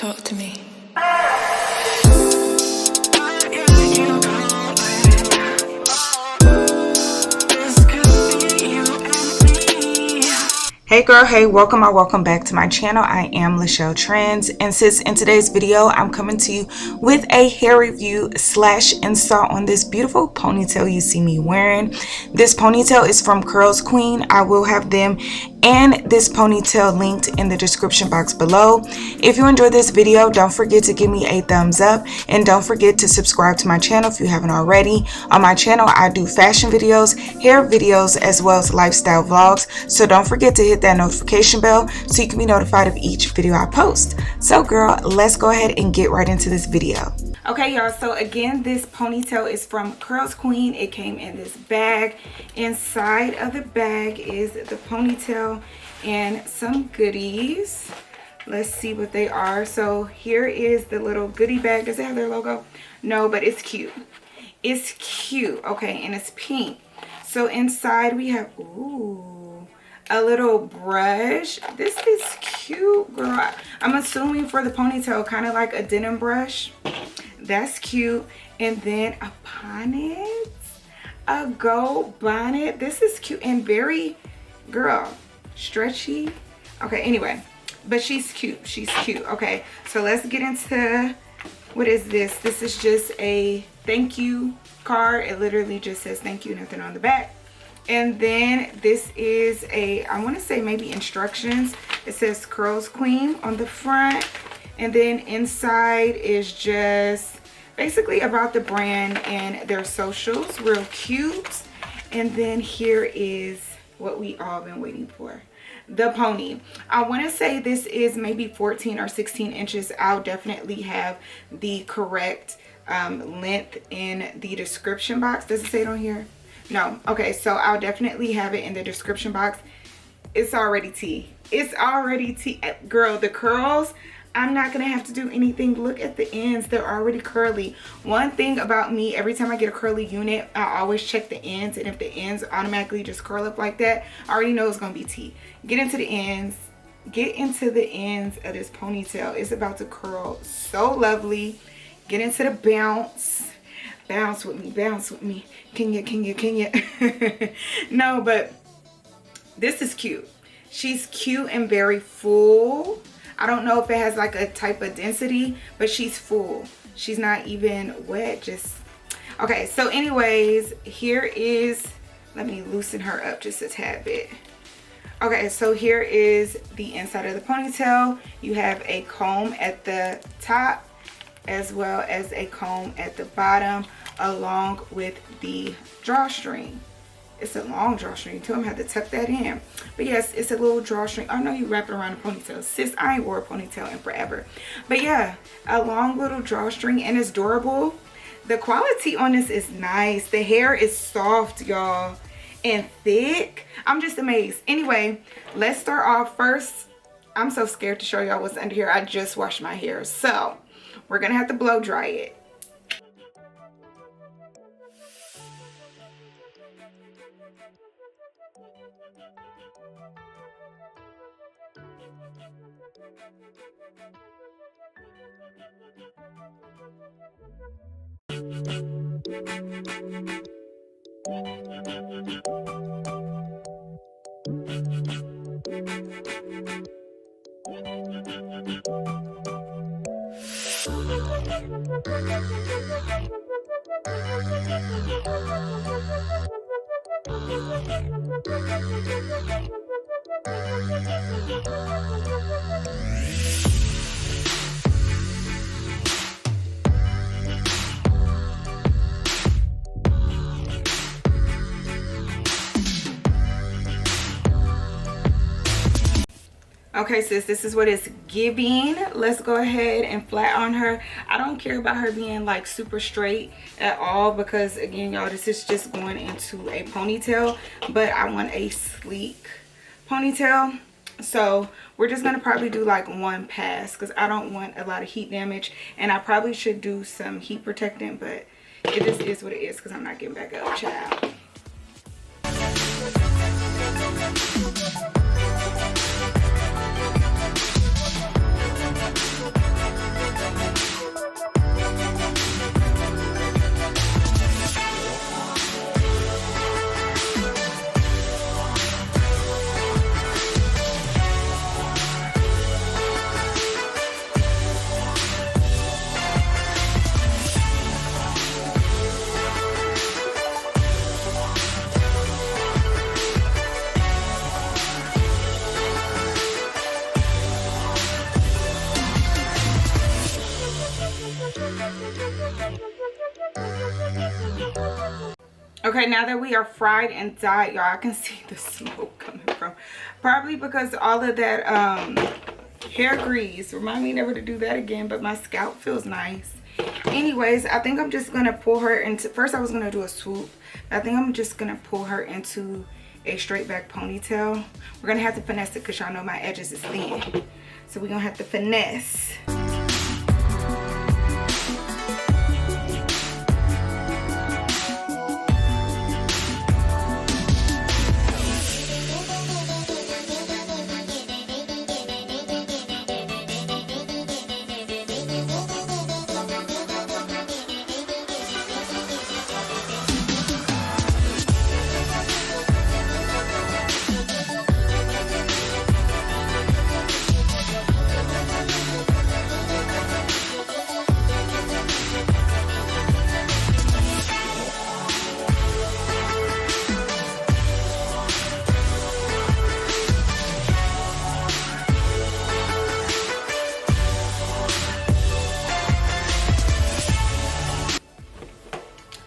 Talk to me. Hey girl, hey, welcome or welcome back to my channel. I am Lachelle Trends, and sis, in today's video I'm coming to you with a hair review slash install on this beautiful ponytail you see me wearing. This ponytail is from Curls Queen. I will have them and this ponytail linked in the description box below. If you enjoyed this video, don't forget to give me a thumbs up, and don't forget to subscribe to my channel if you haven't already. On my channel I do fashion videos, hair videos, as well as lifestyle vlogs, so don't forget to hit that notification bell so you can be notified of each video I post. So girl, let's go ahead and get right into this video. Okay y'all, so again, this ponytail is from Curls Queen. It came in this bag. Inside of the bag is the ponytail and some goodies. Let's see what they are. So here is the little goodie bag. Does it have their logo? No, but it's cute. It's cute. Okay, and it's pink. So inside we have, ooh, a little brush. This is cute, girl. I'm assuming for the ponytail, kind of like a denim brush. That's cute. And then a bonnet, a gold bonnet. This is cute and very, girl, stretchy. Okay, anyway, but she's cute. She's cute. Okay, so let's get into, what is this? This is just a thank you card. It literally just says thank you, nothing on the back. And then this is a, I want to say maybe instructions. It says Curls Queen on the front. And then inside is just basically about the brand and their socials. Real cute. And then here is what we all been waiting for, the pony. I want to say this is maybe 14 or 16 inches. I'll definitely have the correct length in the description box. Does it say it on here? No. Okay, so I'll definitely have it in the description box. It's already tea. It's already tea. Girl, the curls, I'm not gonna have to do anything. Look at the ends, they're already curly. One thing about me, every time I get a curly unit, I always check the ends, and if the ends automatically just curl up like that, I already know it's gonna be tea. Get into the ends. Get into the ends of this ponytail. It's about to curl so lovely. Get into the bounce. Bounce with me, bounce with me. Can you? No, but this is cute. She's cute and very full. I don't know if it has like a type of density, but she's full. She's not even wet, just okay. So anyways, here is, let me loosen her up just a tad bit. Okay, so here is the inside of the ponytail. You have a comb at the top as well as a comb at the bottom, along with the drawstring. It's a long drawstring too. I'm gonna have to tuck that in. But yes, it's a little drawstring. I know you wrap it around a ponytail. Sis, I ain't wore a ponytail in forever. But yeah, a long little drawstring, and it's durable. The quality on this is nice. The hair is soft, y'all, and thick. I'm just amazed. Anyway, let's start off first. I'm so scared to show y'all what's under here. I just washed my hair. So we're gonna have to blow dry it. Okay sis, this is what it's giving. Let's go ahead and flat on her. I don't care about her being like super straight at all, because again y'all, this is just going into a ponytail, but I want a sleek ponytail. So we're just gonna probably do like one pass, because I don't want a lot of heat damage, and I probably should do some heat protectant, but it just is what it is, because I'm not getting back up, child. Okay, now that we are fried and dyed, y'all, I can see the smoke coming from. Probably because all of that hair grease. Remind me never to do that again, but my scalp feels nice. Anyways, I think I'm just gonna pull her into, first I was gonna do a swoop. I think I'm just gonna pull her into a straight back ponytail. We're gonna have to finesse it because y'all know my edges is thin. So we're gonna have to finesse.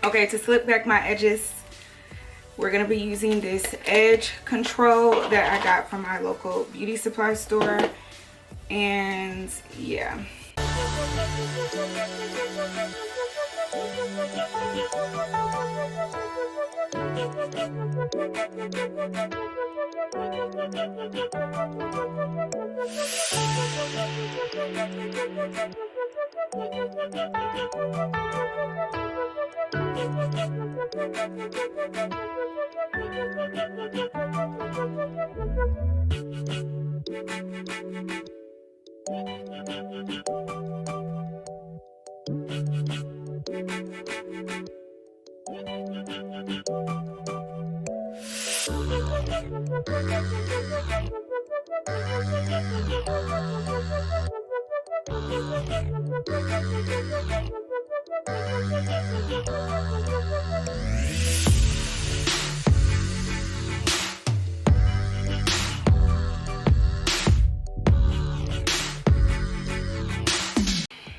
Okay, to slip back my edges, we're gonna be using this edge control that I got from my local beauty supply store. And yeah.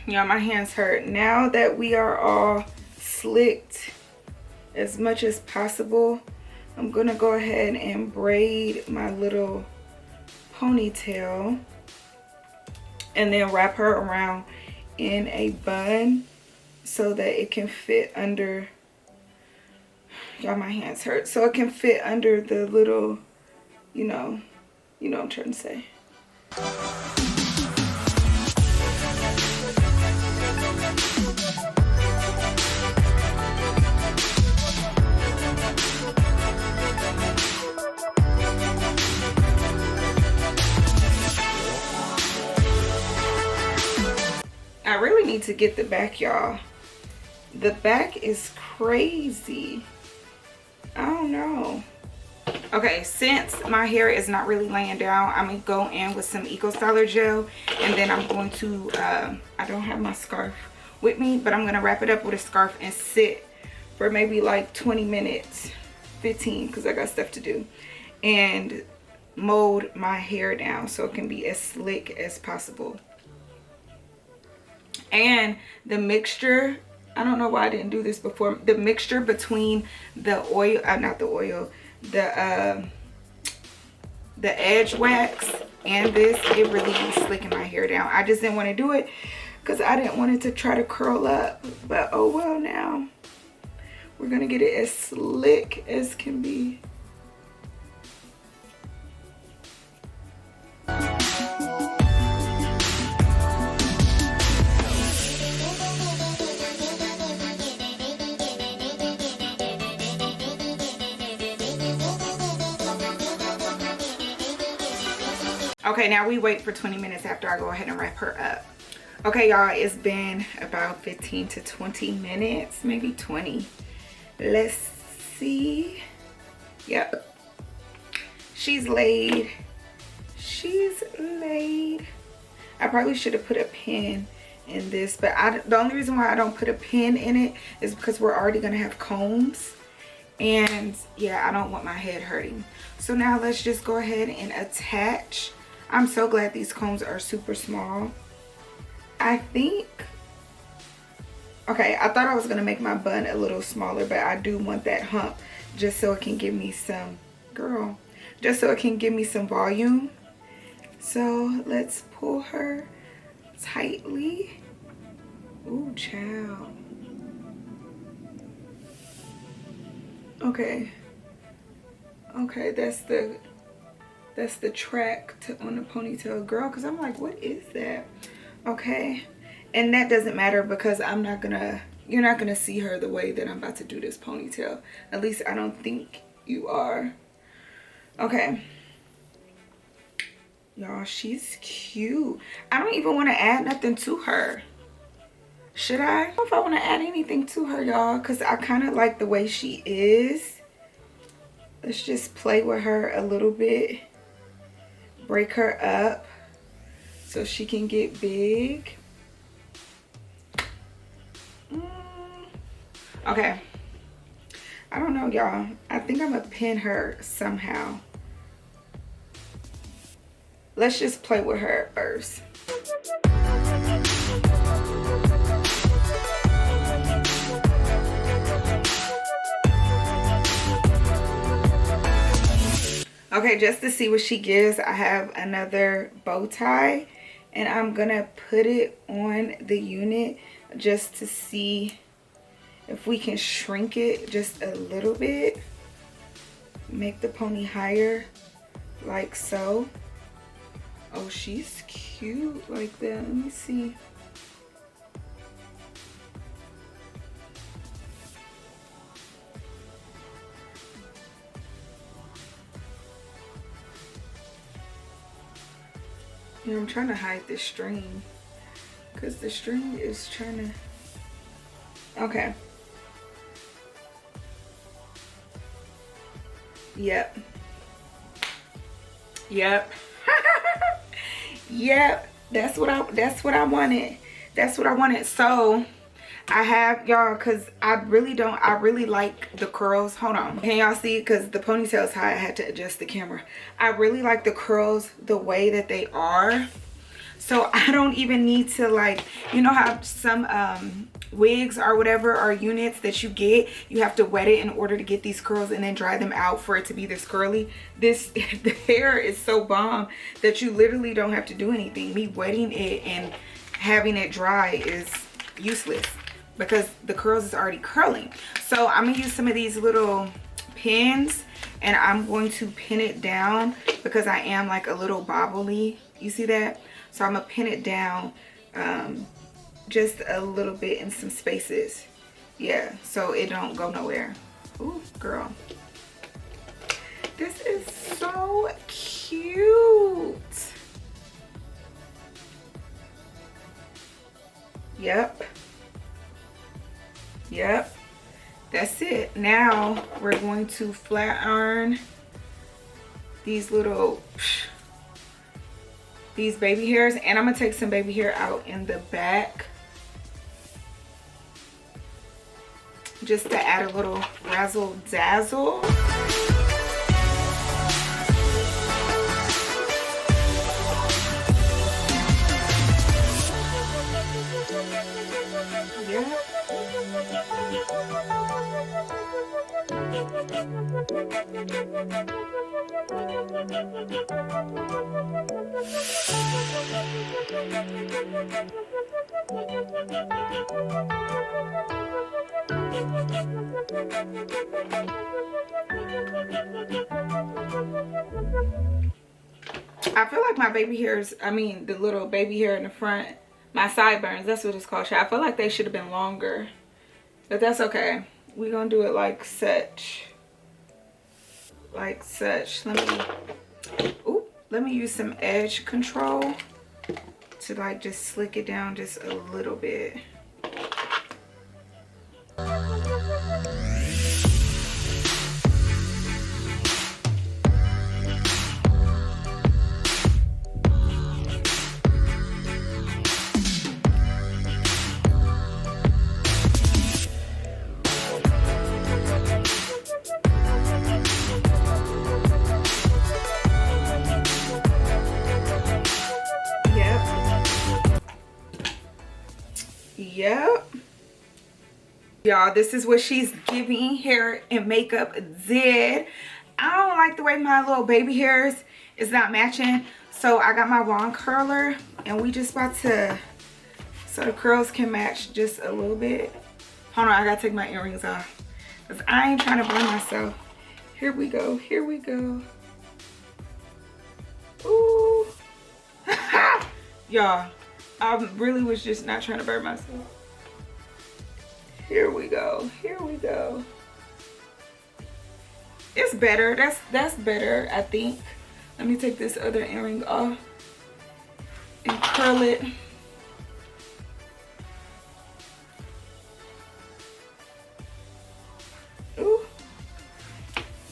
Y'all, my hands hurt. Now that we are all slicked as much as possible, I'm gonna go ahead and braid my little ponytail and then wrap her around in a bun so that it can fit under, y'all, my hands hurt, so it can fit under the little, you know what I'm trying to say. I really need to get the back, y'all. The back is crazy. I don't know. Okay, since my hair is not really laying down, I'm gonna go in with some Eco Styler gel, and then I'm going to I don't have my scarf with me, but I'm gonna wrap it up with a scarf and sit for maybe like 20 minutes, 15, because I got stuff to do, and mold my hair down so it can be as slick as possible. And the mixture, I don't know why I didn't do this before, the mixture between the oil, not the oil, the edge wax and this, it really is slicking my hair down. I just didn't want to do it because I didn't want it to try to curl up, but oh well. Now we're gonna get it as slick as can be. Okay, now we wait for 20 minutes after I go ahead and wrap her up. Okay, y'all, it's been about 15 to 20 minutes, maybe 20. Let's see. Yep. She's laid. She's laid. I probably should have put a pin in this, but the only reason why I don't put a pin in it is because we're already going to have combs. And yeah, I don't want my head hurting. So now let's just go ahead and attach. I'm so glad these combs are super small. I think Okay, I thought I was gonna make my bun a little smaller, but I do want that hump just so it can give me some, girl, just so it can give me some volume. So let's pull her tightly. Ooh, child. Okay. Okay, that's the track on the ponytail, girl, because I'm like, what is that? Okay, and that doesn't matter because you're not gonna see her the way that I'm about to do this ponytail. At least I don't think you are. Okay, y'all, she's cute. I don't even want to add nothing to her. Should I? I don't know if I want to add anything to her, y'all, because I kind of like the way she is. Let's just play with her a little bit. Break her up so she can get big. Okay. I don't know, y'all. I think I'm gonna pin her somehow. Let's just play with her first. Okay, just to see what she gives, I have another bow tie, and I'm gonna put it on the unit just to see if we can shrink it just a little bit. Make the pony higher, like so. Oh, she's cute like that. Let me see. Yeah, I'm trying to hide the string because the string is trying to. Okay. Yep. Yep. Yep. That's what I wanted. That's what I wanted. So I have, y'all, because I really like the curls. Hold on, can y'all see? Because the ponytail is high, I had to adjust the camera. I really like the curls the way that they are, so I don't even need to, like, you know how some wigs or whatever, or units that you get, you have to wet it in order to get these curls and then dry them out for it to be this curly. This the hair is so bomb that you literally don't have to do anything. Me wetting it and having it dry is useless because the curls is already curling. So I'm gonna use some of these little pins and I'm going to pin it down because I am like a little bobbly. You see that? So I'm gonna pin it down just a little bit in some spaces. Yeah, so it don't go nowhere. Ooh, girl. This is so cute. Yep. Yep. That's it. Now we're going to flat iron these baby hairs, and I'm gonna take some baby hair out in the back just to add a little razzle dazzle. Yeah. I feel like my baby hairs, I mean the little baby hair in the front, my sideburns, that's what it's called. I feel like they should have been longer, but that's okay. We're gonna do it like such. Like such. Let me use some edge control to like just slick it down just a little bit. Yep. Y'all, this is what she's giving. Hair and makeup did. I don't like the way my little baby hairs is not matching, so I got my wand curler and we just about to, so the curls can match just a little bit. Hold on, I gotta take my earrings off because I ain't trying to burn myself. Here we go, here we go. Ooh. Y'all, I really was just not trying to burn myself. Here we go, here we go. It's better, that's better, I think. Let me take this other earring off and curl it. Ooh.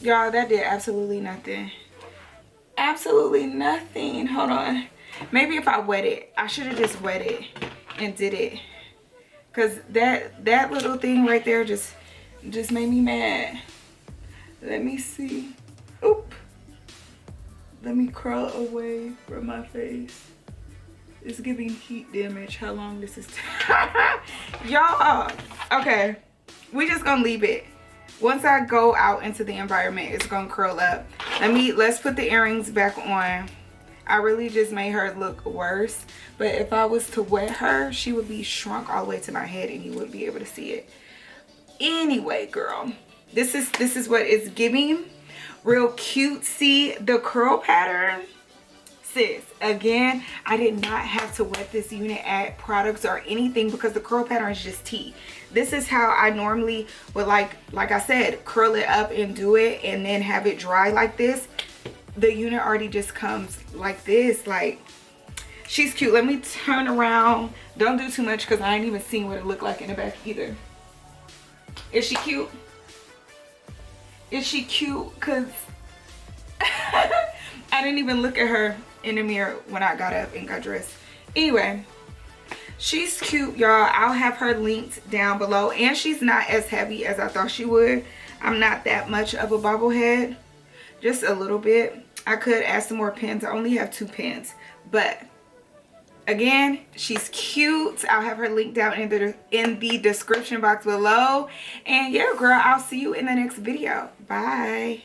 Y'all, that did absolutely nothing. Absolutely nothing. Hold on. Maybe if I wet it, I should have just wet it and did it. Cause that little thing right there just made me mad. Let me see. Oop. Let me curl away from my face. It's giving heat damage. How long this is y'all. Okay, we just gonna leave it. Once I go out into the environment, it's gonna curl up. Let's put the earrings back on. I really just made her look worse, but if I was to wet her, she would be shrunk all the way to my head and you wouldn't be able to see it. Anyway, girl, this is what it's giving. Real cutesy. The curl pattern, sis, again, I did not have to wet this unit, add products or anything, because the curl pattern is just tea. This is how I normally would, like I said, curl it up and do it and then have it dry like this. The unit already just comes like this. Like, she's cute. Let me turn around. Don't do too much because I ain't even seen what it looked like in the back either. Is she cute? Is she cute? Because I didn't even look at her in the mirror when I got up and got dressed. Anyway, she's cute, y'all. I'll have her linked down below, and she's not as heavy as I thought she would. I'm not that much of a bobblehead, just a little bit. I could add some more pins. I only have 2 pins, but again, she's cute. I'll have her linked down in the description box below. And yeah, girl, I'll see you in the next video. Bye.